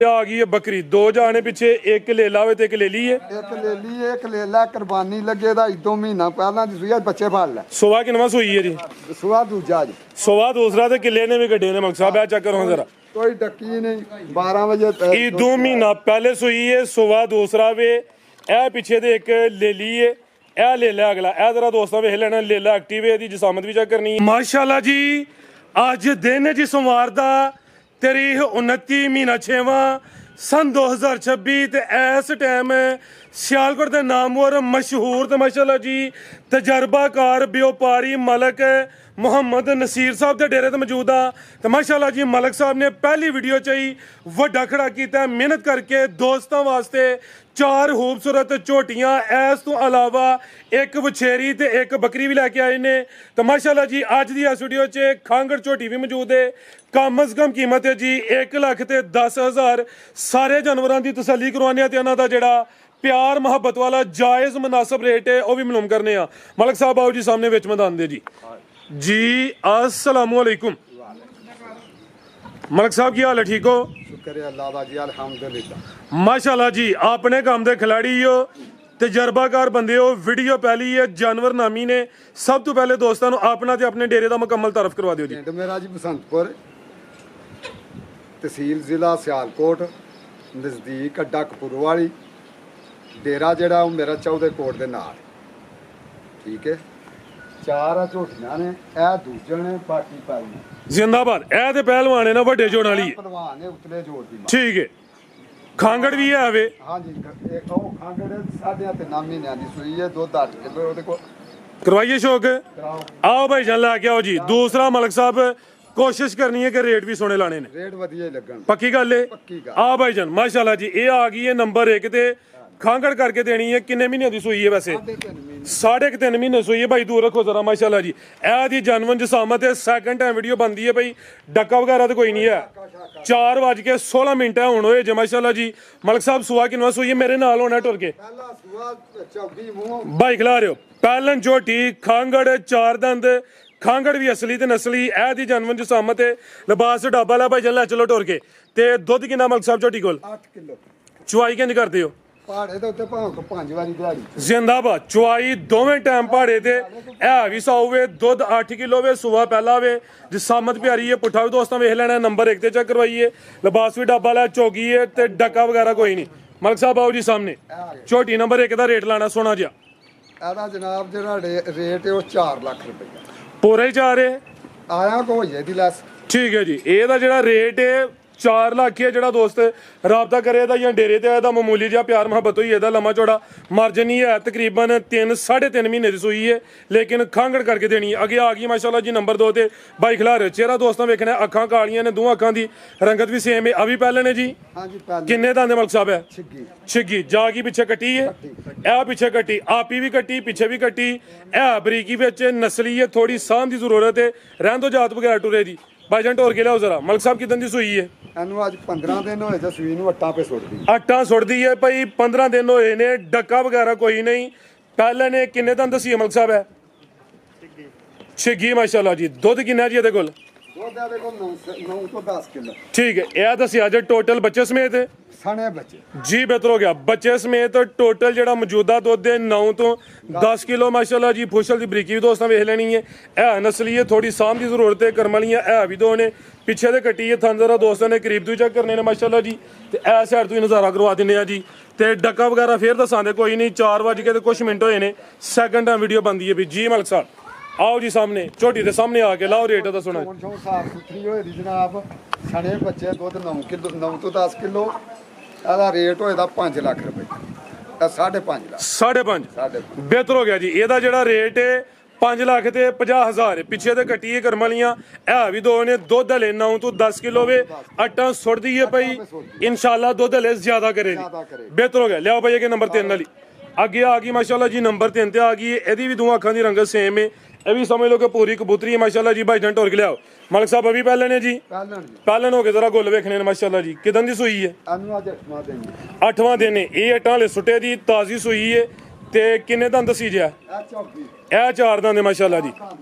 आ गई है बकरी दो जाने पिछे एक लेला वे ते एक लेली है एक ले ली एक लेला कुर्बानी लगे दा 2 महीना पहला दी सुई बच्चे फाड़ ले सुबह किनवा सुई है जी सुआ दूजा जी सुबह दूसरा ते किले ने भी गड्ढे ने मकसद है चेक करो जरा कोई डकी नहीं 12 बजे ई 2 महीना पहले सुई है सुबह दूसरा वे ए पिछे ते एक लेली है ए लेला अगला ए जरा दोस्तों वेख लेना लेला एक्टिव है दी जिसामत भी चेक करनी है माशाल्लाह जी आज दिन है जी सोमवार दा तारीख 29 महीना 6वां सन 2026 ते इस टाइम सियालकोट के नामवर मशहूर ते माशाल्लाह जी तजर्बाकार व्यापारी मलक मुहम्मद नसीर साहब के डेरे ते मौजूद हाँ तो माशाल्लाह जी मलक साहब ने पहली वीडियो च ही वड्डा खड़ा किया मेहनत करके दोस्तों वास्ते 4 खूबसूरत झोटियां इस तो अलावा एक वछेरी ते एक बकरी भी लैके आए ने तो माशाल्लाह जी अज दी इस वीडियो च खांगड़ झोटी भी मौजूद है कम अज कम कीमत है जी 1,10,000 सारे जानवरों की तसल्ली करवाने ते इन्हां दा जिहड़ा प्यार मुहब्बत वाला जायज़ मुनासिब रेट है वह भी मालूम करने मलक साहब आओ जी सामने विच मैदान दे जी अस्सलामु अलैकुम मलक साहब की हाल है ठीक हो शुक्र है अल्लाह दा जी अल्हम्दुलिल्लाह माशाल्लाह जी अपने काम दे खिलाड़ी हो तजर्बाकार बंदे हो वीडियो पहली है जानवर नामी ने सब तो पहले दोस्तों को अपना ते अपने डेरे का मुकम्मल तारफ करवा दियो जी पिंड मेरा जी बसंतपुर तहसील जिला सियालकोट नज़दीक अड्डा कपूरवाली डेरा जिहड़ा मेरा चौधे कोट दे नाल ठीक है 4 झोटियां ने ए दूजे ने बाकी पाई जिंदाबाद ए ते पहलवान है ना वड्डे जोड़ वाली पहलवान ने उतले जोड़ दी ठीक है खांगड़ भी है वे हाँ जी एक ओ खांगड़ 3.5 महीनों की सुई है दुध 8 किलो ਉਹਦੇ ਕੋਲ करवाइए शौक कराओ आओ भाई जान लैके आओ जी दूसरा मलक साहब कोशिश करनी है कि रेट भी सोने लाने ने रेट ਵਧੀਆ ਹੀ ਲੱਗਣ पक्की गल है पक्की गल आ भाई जान माशाल्लाह जी ये आ गई है नंबर 1 ते खांगड़ करके देनी है किन्ने महीने की सुई है वैसे 3.5 महीने सुई है भाई दूर रखो जरा माशाल्लाह जी ए दी जानवन जसामत है सेकंड टाइम वीडियो बनती है भाई डक्का वगैरह तो कोई नहीं है 4:16 है हुण होए जे माशाल्लाह जी मलक साहब सुआ किनवा सुई है मेरे नाल होना टुर के ਪਹਿਲਾ ਸੁਆ ਚੌਗੀ ਮੂੰਹ भाई खिला रहे हो पहलन झोटी खांगड़ 4 दंद खांगड़ भी असली ते नस्ली ए दी जानवन जसामत है लिबास ढाबा ला भाई चल चलो टुर के ते दुध किन्ना मलक साहब झोटी कोल 8 किलो चुआई किंज करते हो ਪਹਾੜੇ ਦੇ ਉੱਤੇ ਭਾਵੇਂ ਕੋ 5 ਵਾਰੀ ਦਿਹਾੜੀ जिंदाबाद चुआई दोवें टाइम पहाड़े ते है भी 100 वे दुध 8 किलो वे सुबह पहला वे जिसामत प्यारी है पुट्ठा भी दोस्तों वेख लेना नंबर 1 ते चेक करवाइए लिबास भी ढाबा ला चौकी है ते डक्का वगैरह कोई नहीं मलक साहब आओ जी सामने झोटी नंबर 1 का रेट लाना सोना जिहा ਇਹਦਾ ਜਨਾਬ ਜਿਹੜਾ ਰੇਟ ਹੈ ਉਹ 4 ਲੱਖ ਰੁਪਏ पूरा ही 4 है ਆਇਆ ਕੋ ਹੋਏ ਦੀ ਲੈਸ ठीक है जी ਇਹਦਾ ਜਿਹੜਾ ਰੇਟ ਹੈ 4 ਲੱਖ ਹੈ ਜਿਹੜਾ ਦੋਸਤ ਰਾਬਤਾ ਕਰੇ ਦਾ ਜਾਂ ਡੇਰੇ ਤੇ ਇਹਦਾ ਮਾਮੂਲੀ ਜਿਹਾ ਪਿਆਰ ਮੁਹੱਬਤ ਹੋਈ ਇਹਦਾ ਲੰਮਾ ਚੌੜਾ ਮਾਰਜਨ ਹੀ ਹੈ ਤਕਰੀਬਨ 3.5 ਮਹੀਨੇ ਦੀ ਸੂਈ ਹੈ ਲੇਕਿਨ ਖਾਂਗੜ ਕਰਕੇ ਦੇਣੀ ਹੈ ਅੱਗੇ ਆ ਗਈ ਮਾਸ਼ਾਅੱਲਾ ਜੀ ਨੰਬਰ 2 ਤੇ ਬਾਈ ਖਿਲਾ ਰਹੇ ਚਿਹਰਾ ਦੋਸਤਾਂ ਵੇਖਣਾ ਅੱਖਾਂ ਕਾਲੀਆਂ ਨੇ ਦੋਹਾਂ ਅੱਖਾਂ ਦੀ ਰੰਗਤ ਵੀ ਸੇਮ ਹੈ ਆ ਵੀ ਪਹਿਲੇ ਨੇ ਜੀ ਹਾਂਜੀ ਪਹਿਲੇ ਕਿੰਨੇ ਦੰਦ ਮਲਕ ਸਾਹਿਬ ਹੈ ਛਿੱਗੀ ਛਿੱਗੀ ਜਾ ਕੀ ਪਿੱਛੇ ਕੱਟੀ ਹੈ ਇਹ ਪਿੱਛੇ ਕੱਟੀ ਆਪੀ ਵੀ ਕੱਟੀ ਪਿੱਛੇ ਵੀ ਕੱਟੀ ਇਹ ਬਰੀਕੀ ਵਿੱਚ ਨਸਲੀ ਹੈ ਥੋੜੀ ਸਾਂਭ ਦੀ ਜ਼ਰੂਰਤ ਹੈ ਰਹਿਣ ਤੋਂ ਜਾਤ ਵਗੈਰਾ ਟੁਰੇ ਜੀ ਭਾਈਜਾਨ ਢੋਰ ਕੇ ਲਿਆਓ ਜ਼ਰਾ ਮਲਕ ਸਾਹਿਬ ਕਿਦਾਂ ਦੀ ਸੂਈ ਹੈ ਇਹਨੂੰ ਅੱਜ 15 ਦਿਨ ਹੋਏ ਤੇ ਸੂਈ ਨੂੰ ਅੱਟਾਂ ਪੇ ਸੁੱਟਦੀ ਆਟਾ ਸੁੱਟਦੀ ਹੈ ਭਾਈ 15 ਦਿਨ ਹੋਏ ਨੇ ਡੱਕਾ ਵਗੈਰਾ ਕੋਈ ਨਹੀਂ ਪਹਿਲੇ ਨੇ ਕਿੰਨੇ ਦਿਨ ਦੱਸੀ ਮਲਕ ਸਾਹਿਬ ਹੈ ਛਿੱਗੀ ਮਾਸ਼ਾਅੱਲਾ ਜੀ ਦੁੱਧ ਕਿੰਨਾ ਜੀ ਇਹਦੇ ਕੋਲ ਦੁੱਧ ਇਹਦੇ ਕੋਲ 9 ਤੋਂ 10 ਕਿਲੋ ਠੀਕ ਹੈ ਇਹ ਦੱਸਿਆ ਜੇ ਟੋਟਲ ਬੱਚੇ ਸਮੇਤ ਸਣੇ ਬੱਚੇ ਜੀ ਬਿਹਤਰ ਹੋ ਗਿਆ ਬੱਚੇ ਸਮੇਤ ਟੋਟਲ ਜਿਹੜਾ ਮੌਜੂਦਾ ਦੁੱਧ ਦੇ 9 ਤੋਂ 10 ਕਿਲੋ ਮਾਸ਼ਾਅੱਲਾ ਜੀ ਫੁਸ਼ਲ ਦੀ ਬਰੀਕੀ ਵੀ ਦੋਸਤਾਂ ਵੇਖ ਲੈਣੀ ਹੈ ਇਹ ਨਸਲੀ ਹੈ ਥੋੜੀ ਸਾਂਭ ਦੀ ਜ਼ਰੂਰਤ ਹੈ ਕਰਮ ਵਾਲੀਆਂ ਇਹ ਵੀ ਦੋ ਨੇ ਪਿੱਛੇ ਦੇ ਕੱਟੀ ਹੈ ਥੰਜ਼ਰਾ ਦੋਸਤਾਂ ਨੇ ਕਰੀਬ ਤੋਂ ਚੈੱਕ ਕਰਨੇ ਨੇ ਮਾਸ਼ਾਅੱਲਾ ਜੀ ਤੇ ਇਹ ਸਾਈਡ ਤੋਂ ਹੀ ਨਜ਼ਾਰਾ ਕਰਵਾ ਦਿੰਦੇ ਆ ਜੀ ਤੇ ਡੱਕਾ ਵਗੈਰਾ ਫੇਰ ਦੱਸਾਂਦੇ ਕੋਈ ਨਹੀਂ 4 ਵਜੇ ਕੇ ਤੇ ਕੁਝ ਮਿੰਟ ਹੋਏ ਨੇ ਸੈਕਿੰਡ ਟਾਈਮ ਵੀਡੀਓ ਬਣਦੀ ਹੈ ਵੀ ਜੀ ਮਲਕ ਸਾਹਿਬ आओ जी सामने छोटी दे सामने आके लाओ रेट ਦਾ ਸੁਣੋ ਹੁਣ ਸਾਫ ਸੁਥਰੀ ਹੋਏ ਦੀ ਜਨਾਬ ਸਣੇ ਬੱਚੇ ਦੁੱਧ 9 ਕਿਲੋ 9 ਤੋਂ 10 ਕਿਲੋ ਇਹਦਾ ਰੇਟ ਹੋਏਦਾ 5 ਲੱਖ ਰੁਪਏ ਇਹ 5.5 ਲੱਖ 5.5 5.5 ਬਿਹਤਰ ਹੋ ਗਿਆ ਜੀ ਇਹਦਾ ਜਿਹੜਾ ਰੇਟ ਹੈ 5 ਲੱਖ ਤੇ 50,000 ਪਿੱਛੇ ਤੇ ਕੱਟੀ ਹੈ ਕਰਮ ਵਾਲੀਆਂ ਇਹ ਵੀ ਦੋ ਨੇ ਦੁੱਧ ਹਲੇ 9 ਤੋਂ 10 ਕਿਲੋ ਵੇ ਆਟਾ ਸੁੱਟਦੀ ਹੈ ਭਾਈ ਇਨਸ਼ਾਅੱਲਾ ਦੁੱਧ ਹਲੇ ਜ਼ਿਆਦਾ ਕਰੇਗੀ ਬਿਹਤਰ ਹੋ ਗਿਆ ਲਿਆਓ ਭਾਈ ਇਹ ਨੰਬਰ 3 ਵਾਲੀ ਅੱਗੇ ਆ ਗਈ ਮਾਸ਼ਾਅੱਲਾ ਜੀ ਨੰਬਰ 3 ਤੇ ਆ ਗਈ ਇਹਦੀ ਵੀ ਦੋ ਅੱਖਾਂ ਦੀ ਰੰਗਤ ਸੇਮ ਹੈ ਇਹ ਵੀ ਸਮਝ ਲਓ ਕਿ ਪੂਰੀ ਕਬੂਤਰੀ ਹੈ ਮਾਸ਼ਾਅੱਲਾ ਜੀ ਭਾਈ ਜੰਟ ਹੋਰ ਕੇ ਲਿਆਓ ਮਲਕ ਸਾਹਿਬ ਅਭੀ ਪਹਿਲੇ ਨੇ ਜੀ ਪਹਿਲੇ ਹੋ ਕੇ ਜ਼ਰਾ ਗੁੱਲ ਵੇਖਣੇ ਨੇ ਮਾਸ਼ਾਅੱਲਾ ਜੀ ਕਿਦਾਂ ਦੀ ਸੂਈ ਹੈ ਇਹਨੂੰ ਅੱਜ 8ਵਾਂ ਦਿਨ ਹੈ 8ਵਾਂ ਦਿਨ ਹੈ ਇਹ ਅਟਾਂ ਵਾਲੇ ਸੁੱਟੇ ਦੀ ਤਾਜ਼ੀ ਸੂਈ ਹੈ ਤੇ ਕਿੰਨੇ ਦੰਦ ਦੱਸੀ ਜਿਆ ਇਹ ਚੌਕੀ ਇਹ 4 ਦੰਦ ਮਾਸ਼ਾਅੱਲਾ ਜੀ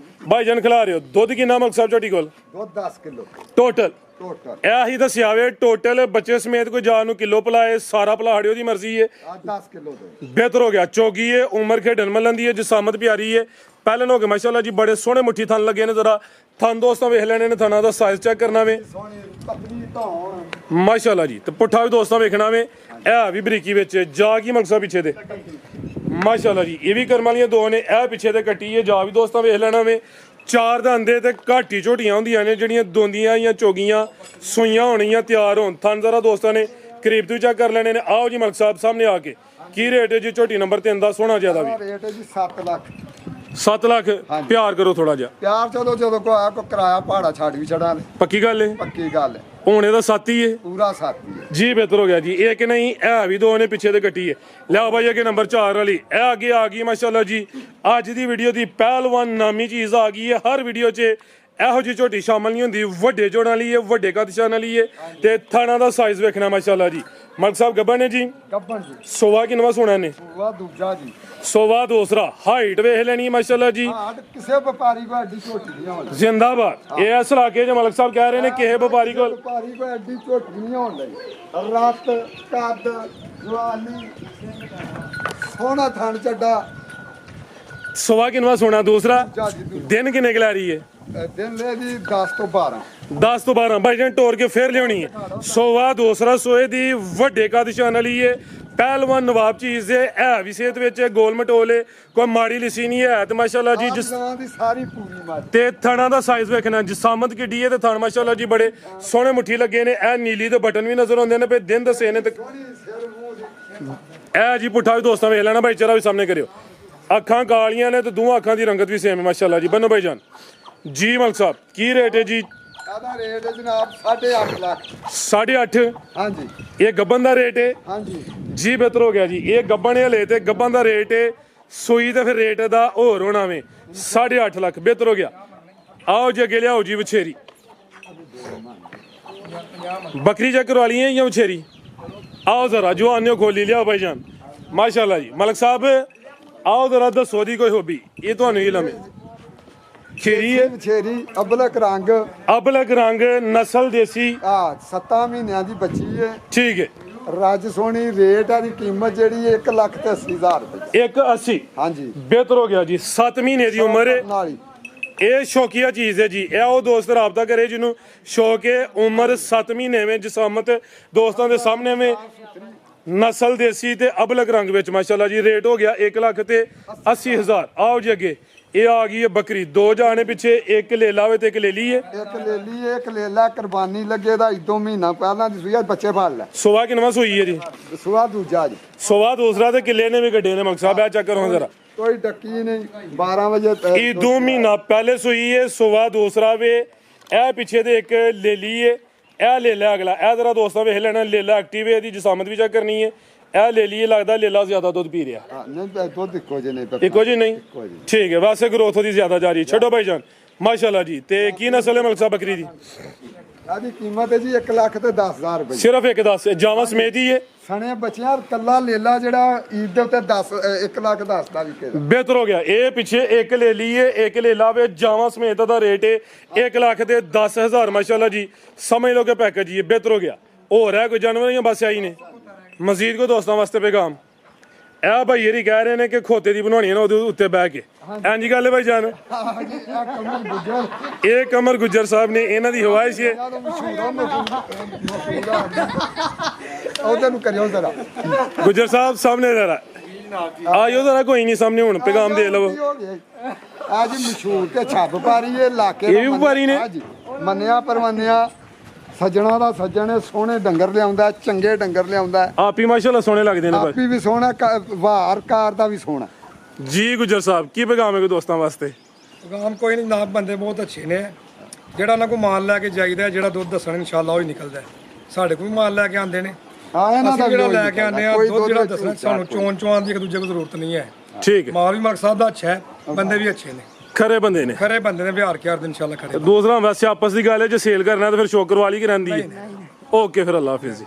ਭਾਈ ਜਨ ਖਿਲਾ ਰਹੇ ਹੋ ਦੁੱਧ ਕਿੰਨਾ ਮਲਕ ਸਾਹਿਬ ਝੋਟੀ ਕੋਲ ਦੁੱਧ 10 ਕਿਲੋ ਟੋਟਲ ਟੋਟਲ ਇਹ ਹੀ ਦੱਸਿਆ ਵੇ ਟੋਟਲ ਬੱਚੇ ਸਮੇਤ ਕੋਈ ਜਾਨ ਨੂੰ ਕਿਲੋ ਪਲਾਏ ਸਾਰਾ ਪਲਾੜਿਓ ਦੀ ਮਰਜ਼ੀ ਏ। ਆ 10 ਕਿਲੋ ਦੇ ਬਿਹਤਰ ਹੋ ਗਿਆ ਚੋਗੀ ਏ ਉਮਰ ਖੇਡਣ ਮਲਣ ਦੀ ਏ ਜਸਾਮਤ ਪਿਆਰੀ ਏ ਪਹਿਲਾਂ ਹੋ ਕੇ ਮਾਸ਼ਾਅੱਲਾ ਜੀ ਬੜੇ ਸੋਹਣੇ ਮੁੱਠੀ ਥਣ ਲੱਗੇ ਨੇ ਜ਼ਰਾ ਥਣ ਦੋਸਤਾਂ ਵੇਖ ਲੈਣੇ ਨੇ ਥਣਾ ਦਾ ਸਾਈਜ਼ ਚੈੱਕ ਕਰਨਾ ਵੇ ਸੋਹਣੀ ਪਤਲੀ ਧੌਣ ਮਾਸ਼ਾਅੱਲਾ ਜੀ ਤੇ ਪੁੱਠਾ ਵੀ ਦੋਸਤਾਂ ਵੇਖਣਾ ਵੇ ਇਹ ਵੀ ਬਰੀਕੀ ਵਿੱਚ ਜਾ ਕੀ ਮਕਸਦ ਪਿੱਛੇ ਦੇ ਮਾਸ਼ਾਅੱਲਾ ਜੀ ਇਹ ਵੀ ਕਰਮ ਵਾਲੀਆਂ ਦੋ ਨੇ ਇਹ ਪਿੱਛੇ ਤੇ ਕੱਟੀ ਏ ਜਾ ਵੀ ਦੋਸਤਾਂ ਵੇਖ ਲੈਣਾ ਵੇ ਚਾਰ ਦੰਦੇ ਤੇ ਘਾਟੀ ਝੋਟੀਆਂ ਹੁੰਦੀਆਂ ਨੇ ਜਿਹੜੀਆਂ ਦੋਂਦੀਆਂ ਜਾਂ ਚੋਗੀਆਂ ਸੂਈਆਂ ਹੋਣੀਆਂ ਤਿਆਰ ਹੋਣ ਥਣ ਜ਼ਰਾ ਦੋਸਤਾਂ ਨੇ ਕਰੀਬ ਤੋਂ ਚੈੱਕ ਕਰ ਲੈਣੇ ਨੇ ਆਓ ਜੀ ਮਲਕ ਸਾਹਿਬ ਸਾਹਮਣੇ ਆ ਕੇ ਕੀ ਰੇਟ ਹੈ ਜੀ ਝੋਟੀ ਨੰਬਰ 3 ਦਾ ਸੋਹਣਾ ਜ਼ਿਆਦਾ ਵੀ ਰੇਟ ਹੈ ਜੀ 7 ਲੱਖ 7 ਲੱਖ ਪਿਆਰ ਕਰੋ ਥੋੜਾ ਜਿਹਾ ਪਿਆਰ ਚਲੋ ਜਦੋਂ ਕੋ ਆ ਕੋ ਕਿਰਾਇਆ ਪਹਾੜਾ ਛੱਡ ਵੀ ਛੜਾਂ ਪੱਕੀ ਗੱਲ ਹੈ ਪੱਕੀ ਗੱਲ ਹੈ ਹੁਣ ਇਹਦਾ 7 ਹੀ ਹੈ ਪੂਰਾ ਸਾਥੀ ਹੈ ਜੀ ਬਿਹਤਰ ਹੋ ਗਿਆ ਜੀ ਇਹ ਕਿ ਨਹੀਂ ਇਹ ਵੀ ਦੋ ਨੇ ਪਿੱਛੇ ਤੇ ਕੱਟੀ ਹੈ ਲਿਆਓ ਭਾਈ ਅੱਗੇ ਨੰਬਰ 4 ਵਾਲੀ ਇਹ ਅੱਗੇ ਆ ਗਈ ਮਾਸ਼ਾਅੱਲਾ ਜੀ ਅੱਜ ਦੀ ਵੀਡੀਓ ਦੀ ਪਹਿਲਵਾਨ ਨਾਮੀ ਚੀਜ਼ ਆ ਗਈ ਹੈ ਹਰ ਵੀਡੀਓ 'ਚ ਇਹੋ ਜਿਹੀ ਝੋਟੀ ਸ਼ਾਮਲ ਨਹੀਂ ਹੁੰਦੀ ਵੱਡੇ ਜੋੜਾਂ ਵਾਲੀ ਹੈ ਵੱਡੇ ਕਦਸ਼ਾਂ ਵਾਲੀ ਹੈ ਤੇ ਥਾਣਾ ਦਾ ਸਾਈਜ਼ ਵੇਖਣਾ ਮਾਸ਼ਾਅੱਲਾ ਜੀ ਮਲਕ ਸਾਹਿਬ ਗੱਬਨ ਨੇ ਜੀ ਗੱਬਨ ਜੀ ਸੋਵਾ ਕਿੰਨਵਾ ਸੋਣਾ ਨੇ ਪੂਰਾ ਦੂਜਾ ਜੀ ਸੋਵਾ ਦੂਸਰਾ ਹਾਈਟ ਵੇਖ ਲੈਣੀ ਮਾਸ਼ਾਅੱਲਾ ਜੀ ਹਾਂ ਕਿਸੇ ਵਪਾਰੀ ਕੋ ਐਡੀ ਝੋਟੀ ਨਹੀਂ ਹੋਣ ਲਈ ਜ਼ਿੰਦਾਬਾਦ ਇਹ ਇਸ ਇਲਾਕੇ 'ਚ ਮਲਕ ਸਾਹਿਬ ਕਹਿ ਰਹੇ ਨੇ ਕਿਸੇ ਵਪਾਰੀ ਕੋਲ ਵਪਾਰੀ ਕੋ ਐਡੀ ਝੋਟੀ ਨਹੀਂ ਹੋਣ ਲਈ ਰੱਤ ਕੱਦ ਜਵਾਨੀ ਸੋਹਣਾ ਥਣ ਚੱਡਾ ਸੋਵਾ ਕਿੰਨਵਾ ਸੋਣਾ ਦੂਸਰਾ ਜਾਜੀ ਦੂ ਦਿਨ ਕਿੰਨੇ ਕੁ ਲੈ ਰਹੀ ਹੈ ਦਿਨ ਲੈ ਜੀ 10 ਤੋਂ 12 10 ਤੋਂ 12 ਭਾਈਜਾਨ ਟੋਰ ਕੇ ਫੇਰ ਲਿਆਉਣੀ ਹੈ ਸੋਵਾ ਦੂਸਰਾ ਸੋਏ ਦੀ ਵੱਡੇ ਕਦਸ਼ਾਨ ਵਾਲੀ ਹੈ ਪਹਿਲਵਾਨ ਨਵਾਬ ਚੀਜ਼ ਦੇ ਇਹ ਵੀ ਸਿਹਤ ਵਿੱਚ ਗੋਲ ਮਟੋਲੇ ਕੋਈ ਮਾੜੀ ਲਿਸੀ ਨਹੀਂ ਹੈ ਤੇ ਮਾਸ਼ਾਅੱਲਾ ਜੀ ਜਿਸ ਦੀ ਸਾਰੀ ਪੂਰੀ ਮੱਝ ਤੇ ਥਣਾ ਦਾ ਸਾਈਜ਼ ਵੇਖਣਾ ਜਸਾਮਤ ਕਿੱਡੀ ਹੈ ਤੇ ਥਣ ਮਾਸ਼ਾਅੱਲਾ ਜੀ ਬੜੇ ਸੋਹਣੇ ਮੁੱਠੀ ਲੱਗੇ ਨੇ ਇਹ ਨੀਲੀ ਤੇ ਬਟਨ ਵੀ ਨਜ਼ਰ ਆਉਂਦੇ ਨੇ ਪਏ ਦਿਨ ਦੱਸੇ ਨੇ ਤੇ ਸਿਰ ਮੂੰਹ ਦੀ ਇਹ ਜੀ ਪੁੱਠਾ ਵੀ ਦੋਸਤਾਂ ਵੇਖ ਲੈਣਾ ਭਾਈ ਚਰਾ ਵੀ ਸਾਹਮਣੇ ਕਰਿਓ ਅੱਖਾਂ ਕਾਲੀਆਂ ਨੇ ਤੇ ਦੋਹਾਂ ਅੱਖਾਂ ਦੀ ਰੰਗਤ ਵੀ ਸੇਮ ਹੈ ਮਾਸ਼ਾਅੱਲਾ ਜੀ ਬੰਨੋ ਭਾਈਜਾਨ ਜੀ ਮਲਕ ਸਾਹਿਬ ਕੀ ਰੇਟ ਹੈ ਜੀ ਇਹਦਾ ਰੇਟ ਹੈ ਜਨਾਬ 8.5 ਲੱਖ 8.5 ਹਾਂਜੀ ਇਹ ਗੱਬਨ ਦਾ ਰੇਟ ਹੈ ਹਾਂਜੀ ਜੀ ਬਿਹਤਰ ਹੋ ਗਿਆ ਜੀ ਇਹ ਗੱਬਨ ਹਲੇ ਤੇ ਗੱਬਨ ਦਾ ਰੇਟ ਹੈ ਸੂਈ ਤੇ ਫਿਰ ਰੇਟ ਦਾ ਹੋਰ ਹੋਣਾ ਵੇ 8.5 ਲੱਖ ਬਿਹਤਰ ਹੋ ਗਿਆ ਆਓ ਜੀ ਅੱਗੇ ਲਿਆਓ ਜੀ ਵਛੇਰੀ ਬੱਕਰੀ ਚੈੱਕ ਕਰਵਾ ਲਈ ਹੈ ਜਾਂ ਵਛੇਰੀ ਆਓ ਜ਼ਰਾ ਜਵਾਨਿਓ ਖੋਲੀ ਲਿਆਓ ਭਾਈਜਾਨ ਮਾਸ਼ਾਅੱਲਾ ਜੀ ਮਲਕ ਸਾਹਿਬ ਆਓ ਜ਼ਰਾ ਦੱਸੋ ਦੀ ਕੋਈ ਹੋਬੀ ਇਹ ਤੁਹਾਨੂੰ ਇਲਮ ਹੈ ਖੇਰੀ ਹੈ ਛੇਰੀ ਅਬਲਕ ਰੰਗ ਅਬਲਗ ਰੰਗ ਨਸਲ ਦੇਸੀ 7 ਮਹੀਨਿਆਂ ਦੀ ਬੱਚੀ ਹੈ ਠੀਕ ਹੈ ਰੱਜ ਸੋਹਣੀ ਰੇਟ ਆ ਦੀ ਕੀਮਤ ਜਿਹੜੀ 1,80,000 ਰੁਪਏ 180 ਹਾਂਜੀ ਬਿਹਤਰ ਹੋ ਗਿਆ ਜੀ 7 ਮਹੀਨੇ ਦੀ ਉਮਰ ਹੈ ਨਾਲ ਹੀ ਇਹ ਸ਼ੌਕੀਆ ਚੀਜ਼ ਹੈ ਜੀ ਇਹ ਉਹ ਦੋਸਤ ਰਾਬਤਾ ਕਰੇ ਜਿਹਨੂੰ ਸ਼ੌਕ ਹੈ ਉਮਰ 7 ਮਹੀਨੇ ਵਿੱਚ ਜਸਾਮਤ ਦੋਸਤਾਂ ਦੇ ਸਾਹਮਣੇ ਵਿੱਚ ਨਸਲ ਦੇਸੀ ਤੇ ਅਬਲਗ ਰੰਗ ਵਿੱਚ ਮਾਸ਼ਾਅੱਲਾ ਜੀ ਰੇਟ ਹੋ ਗਿਆ 1,80,000 ਆਓ ਜੀ ਅੱਗੇ ਇਹ ਆ ਗਈ ਹੈ ਬੱਕਰੀ ਦੋ ਜਾਣੇ ਪਿੱਛੇ ਇੱਕ ਲੇਲਾ ਵੇ ਤੇ ਇੱਕ ਲੇਲੀ ਹੈ ਇੱਕ ਲੈ ਲਈ ਇੱਕ ਲੈ ਲਾ ਕੁਰਬਾਨੀ ਲੱਗੇ ਦਾ 2 ਮਹੀਨਾ ਪਹਿਲਾਂ ਦੀ ਸੂਈ ਬੱਚੇ ਫੜ ਲੈ ਸੋਵਾ ਕਿੰਨਵਾ ਸੂਈ ਹੈ ਜੀ ਸੁਆ ਦੂਜਾ ਜੀ ਸੋਵਾ ਦੂਸਰਾ ਤੇ ਕਿੱਲੇ ਨੇ ਵੀ ਗੱਡੇ ਨੇ ਮਕਸਦ ਆ ਚੈੱਕ ਕਰੋ ਜ਼ਰਾ ਕੋਈ ਡੱਕੀ ਨਹੀਂ 12 ਵਜੇ ਇਹ 2 ਮਹੀਨਾ ਪਹਿਲੇ ਸੂਈ ਹੈ ਸੋਵਾ ਦੂਸਰਾ ਵੇ ਇਹ ਪਿੱਛੇ ਦੇ ਇੱਕ ਲੇਲੀ ਹੈ ਇਹ ਲੇਲਾ ਅਗਲਾ ਇਹ ਜ਼ਰਾ ਦੋਸਤਾਂ ਵੇਖ ਲੈਣਾ ਲੇਲਾ ਐਕਟਿਵ ਹੈ ਇਹਦੀ ਜਸਾਮਤ ਵੀ ਚੈੱਕ ਕਰਨੀ ਹੈ ਇਹ ਲੇਲੀ ਇਹ ਲੱਗਦਾ ਲੇਲਾ ਜ਼ਿਆਦਾ ਦੁੱਧ ਪੀ ਰਿਹਾ ਨਹੀਂ ਦੁੱਧ ਇੱਕੋ ਜੇ ਨਹੀਂ ਇੱਕੋ ਜੀ ਨਹੀਂ ਠੀਕ ਹੈ ਵੈਸੇ ਗਰੋਥ ਉਹਦੀ ਜ਼ਿਆਦਾ ਜਾ ਰਹੀ ਛੱਡੋ ਭਾਈਜਾਨ ਮਾਸ਼ਾਅੱਲਾ ਜੀ ਤੇ ਕੀ ਨਸਲ ਹੈ ਮਲਕ ਸਾਹਿਬ ਬੱਕਰੀ ਦੀ ਆਦੀ ਕੀਮਤ ਹੈ ਜੀ 1,10,000 ਰੁਪਏ ਸਿਰਫ ਇੱਕ 10 ਜਾਵਾਂ ਸਮੇਤ ਹੀ ਹੈ ਸਣੇ ਬੱਚਿਆਂ ਕੱਲਾ ਲੇਲਾ ਜਿਹੜਾ ਈਦ ਦੇ ਉੱਤੇ 1,10,000 ਦਾ ਵਿਕੇ ਬਿਹਤਰ ਹੋ ਗਿਆ ਇਹ ਪਿੱਛੇ ਇੱਕ ਲੈ ਲਈਏ ਇੱਕ ਲੈ ਲਾਵੇ ਜਾਵਾਂ ਸਮੇਤ ਦਾ ਰੇਟ ਹੈ 1,10,000 ਮਾਸ਼ਾਅੱਲਾ ਜੀ ਸਮਝ ਲਓ ਕਿ ਪੈਕੇਜ ਹੀ ਹੈ ਬਿਹਤਰ ਹੋ ਗਿਆ ਹੋਰ ਹੈ ਕੋਈ ਜਾਨਵਰ ਜਾਂ ਬਸ ਆਈ ਨੇ ਮਜ਼ੀਦ ਕੋ ਦੋਸਤਾਂ ਵਾਸਤੇ ਪੈਗਾਮ ਇਹ ਭਾਈ ਇਹੀ ਕਹਿ ਰਹੇ ਨੇ ਕਿ ਖੋਤੇ ਦੀ ਬਣਾਉਣੀ ਹੈ ਨਾ ਉਹਦੇ ਉੱਤੇ ਬਹਿ ਕੇ ਇੰਜ ਗੱਲ ਹੈ ਭਾਈ ਜਾਨ ਇਹ ਕਮਰ ਗੁੱਜਰ ਸਾਹਿਬ ਨੇ ਇਹਨਾਂ ਦੀ ਹਵਾਇਸ਼ ਹੈ ਉਹਦੇ ਨੂੰ ਕਰਿਓ ਜ਼ਰਾ ਗੁੱਜਰ ਸਾਹਿਬ ਸਾਹਮਣੇ ਜ਼ਰਾ ਆਇਓ ਜ਼ਰਾ ਕੋਈ ਨਹੀਂ ਸਾਹਮਣੇ ਹੁਣ ਪੈਗਾਮ ਦੇ ਲਵੋ ਅੱਜ ਮਸ਼ਹੂਰ ਤੇ ਛੱਪ ਪਾਰੀ ਇਹ ਇਲਾਕੇ ਇਹ ਵੀ ਵਪਾਰੀ ਨੇ ਮੰਨਿਆ ਪਰਮੰਨਿਆ ਸੱਜਣਾ ਦਾ ਸੱਜਣ ਸੋਹਣੇ ਡੰਗਰ ਲਿਆਉਂਦਾ ਚੰਗੇ ਡੰਗਰ ਲਿਆਉਂਦਾ ਆਪ ਹੀ ਮਾਸ਼ਾਅੱਲਾ ਸੋਹਣੇ ਲੱਗਦੇ ਨੇ ਭਾਈ ਆਪੀ ਵੀ ਸੋਹਣਾ ਵਾਰ ਕਾਰ ਦਾ ਵੀ ਸੋਹਣਾ ਜੀ ਗੁੱਜਰ ਸਾਹਿਬ ਕੀ ਪੈਗਾਮ ਹੈ ਕੋਈ ਦੋਸਤਾਂ ਵਾਸਤੇ ਪੈਗਾਮ ਕੋਈ ਨਹੀਂ ਨਾ ਬੰਦੇ ਬਹੁਤ ਅੱਛੇ ਨੇ ਜਿਹੜਾ ਉਹਨਾਂ ਕੋਲ ਮਾਲ ਲੈ ਕੇ ਜਾਈਦਾ ਜਿਹੜਾ ਦੁੱਧ ਦੱਸਣ ਇਨਸ਼ਾਅੱਲਾ ਉਹ ਹੀ ਨਿਕਲਦਾ ਸਾਡੇ ਕੋਲ ਵੀ ਮਾਲ ਲੈ ਕੇ ਆਉਂਦੇ ਨੇ ਇਹਨਾਂ ਦਾ ਜਿਹੜਾ ਲੈ ਕੇ ਆਉਂਦੇ ਆ ਦੁੱਧ ਜਿਹੜਾ ਦੱਸਣਾ ਸਾਨੂੰ ਚੋਣ ਦੀ ਇੱਕ ਦੂਜੇ ਕੋਲ ਜ਼ਰੂਰਤ ਨਹੀਂ ਹੈ ਠੀਕ ਹੈ ਮਾਲ ਵੀ ਮਕਸਦ ਦਾ ਅੱਛਾ ਹੈ ਬੰਦੇ ਵੀ ਅੱਛੇ ਨੇ ਖਰੇ ਬੰਦੇ ਨੇ ਖਰੇ ਬੰਦੇ ਨੇ ਵਿਹਾਰ ਕੇ ਹਰ ਇਨਸ਼ਾਅੱਲਾ ਖਰੇ ਦੂਸਰਾ ਵੈਸੇ ਆਪਸ ਦੀ ਗੱਲ ਹੈ ਜੇ ਸੇਲ ਕਰਨਾ ਤਾਂ ਫਿਰ ਸ਼ੋਕ ਕਰਵਾ ਲਈ ਕਿ ਰਹਿੰਦੀ ਹੈ ਓਕੇ ਫਿਰ ਅੱਲਾ ਹਾਫਿਜ਼ ਜੀ